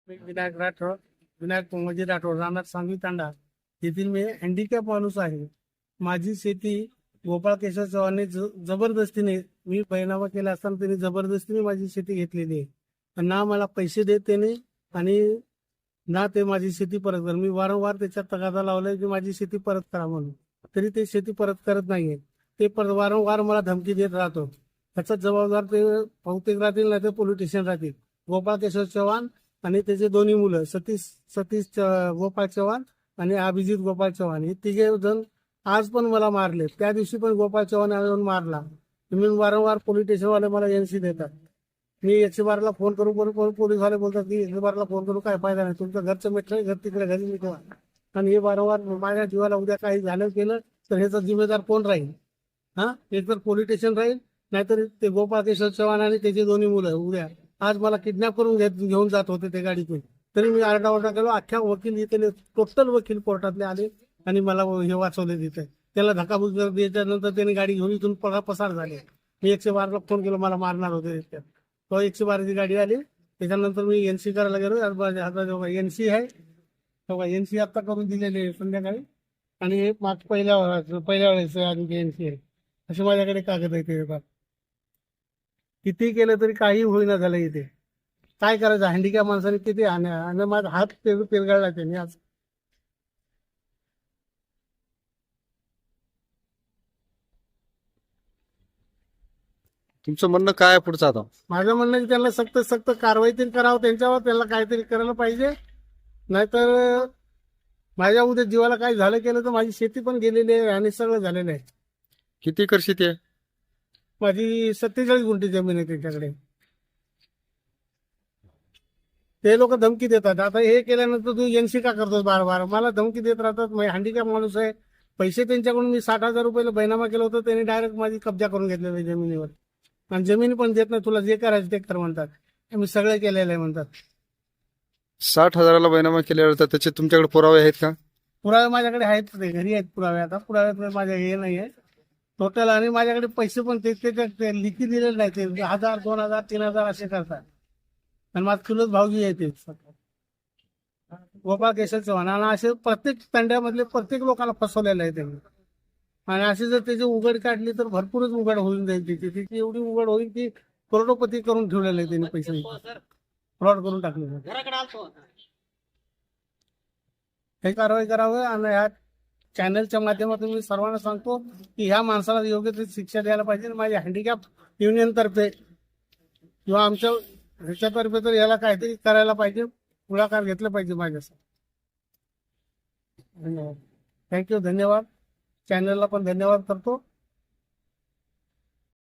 मी विनायक राठोड, विनायक पोंगोजी राठोड, राहणार सांगवी तांडा येथील मी हँडिकॅप माणूस आहे. माझी शेती गोपाळ केशव चव्हाणने जबरदस्तीने, मी बैनामा केला असताना त्यांनी जबरदस्तीने माझी शेती घेतलेली आहे. ना मला पैसे देत त्याने आणि ना ते माझी शेती परत कर. मी वारंवार त्याच्यात तगादा लावलाय की माझी शेती परत करा म्हणून, तरी ते शेती परत करत नाहीये. ते वारंवार मला धमकी देत राहतो. त्याचा जबाबदार ते बहुतेक राहतील, नाही तर पोलीस स्टेशन राहतील. गोपाळ केशव चव्हाण आणि त्याचे दोन्ही मुलं सतीश गोपाळ चव्हाण आणि अभिजित गोपाळ चव्हाण, हे तिघे जण आज पण मला मारले. त्या दिवशी पण गोपाळ चव्हाण येऊन मारला. मी वारंवार पोलीस स्टेशनवाले मला एनसी देतात. मी 112ला फोन करून पोलीसवाले बोलतात की 112ला फोन करू काय फायदा नाही, तुमचं घरचं मित्र घर तिकडे घरी मिटवा. आणि हे वारंवार माझ्या जीवाला उद्या काही झालं केलं तर ह्याचा जिम्मेदार कोण राहील? एक तर पोलीस स्टेशन राहील, नाहीतर ते गोपाळ केशव चव्हाण आणि त्याचे दोन्ही मुलं उद्या आज मला किडनॅप करून घेऊन जात होते ते गाडीतून. तरी मी आरडाओरडा केलो. अख्ख्या वकील इथे टोटल वकील कोर्टातले आले आणि मला हे वाचवले तिथे. त्याला धक्काबुक्की द्यायच्या नंतर त्याने गाडी घेऊन इथून पसार झाले. मी 112ला फोन केला, मला मारणार होते. तो 112ची गाडी आली. त्याच्यानंतर मी एनसी करायला गेलो. आता एनसी आहे, एनसी आता करून दिलेली आहे संध्याकाळी. आणि हे पहिल्या वेळेस आणखी एनसी आहे. असे माझ्याकडे कागद आहे ते. किती केलं तरी काही होईना झालं इथे. काय करायचं? हँडिकॅप माणसाने किती आणि माझा हात पिरगाळला त्यांनी आज. तुमचं म्हणणं काय आहे पुढचं आता? माझं म्हणणं आहे की त्यांना सक्त कारवाई तरी करावं त्यांच्यावर. त्यांना काहीतरी करायला पाहिजे, नाहीतर माझ्या उद्या जीवाला काही झालं केलं तर माझी शेती पण गेलेली आहे आणि सगळं झालेलं आहे. किती एकर शेती आहे? माझी 47 गुंठी जमीन आहे त्यांच्याकडे. ते लोक धमकी देतात. आता हे केल्यानंतर तू एनसी का करतोस? बार मला धमकी देत राहतात. मी हँडिकॅप माणूस आहे. पैसे त्यांच्याकडून मी 60,000 रुपयाला बैनामा केलं होतं. त्यांनी डायरेक्ट माझी कब्जा करून घेतलेला आहे जमिनीवर. आणि जमीन पण देत नाही, तुला जे करायचं ते कर म्हणतात. मी सगळं केलेलं आहे म्हणतात. 60,000ला बैनामा केल्यावर तर त्याचे तुमच्याकडे पुरावे आहेत का? पुरावे माझ्याकडे आहेत, ते घरी आहेत पुरावे. आता पुराव्यात माझ्या हे नाही आहे टोटल. आणि माझ्याकडे पैसे पण ते लिखी दिलेले नाही. ते 1,000, 2,000, 3,000 असे करतात. आणि माझा चुलत भाऊजी आहे ते गोपाळ केशव चव्हाण. आणि असे प्रत्येक तंड्यामधले प्रत्येक लोकांना फसवलेलं आहे त्यांनी. आणि अशी जर त्याची उघड काढली तर भरपूरच उघड होऊन जाईल. तिची एवढी उघड होईल की करोडोपती करून ठेवलेलं आहे त्यांनी. पैसे फ्रॉड करून टाकले. हे कारवाई करावं. आणि ह्या चॅनलच्या माध्यमातून मी सर्वांना सांगतो की ह्या माणसाला योग्य ते शिक्षा द्यायला पाहिजे. माझ्या हँडिकॅप युनियन तर्फे किंवा आमच्या ह्याच्यातर्फे तर याला काहीतरी करायला पाहिजे, पुढाकार घेतला पाहिजे माझ्यासाठी. धन्यवाद. थँक्यू. धन्यवाद. चॅनलला पण धन्यवाद करतो.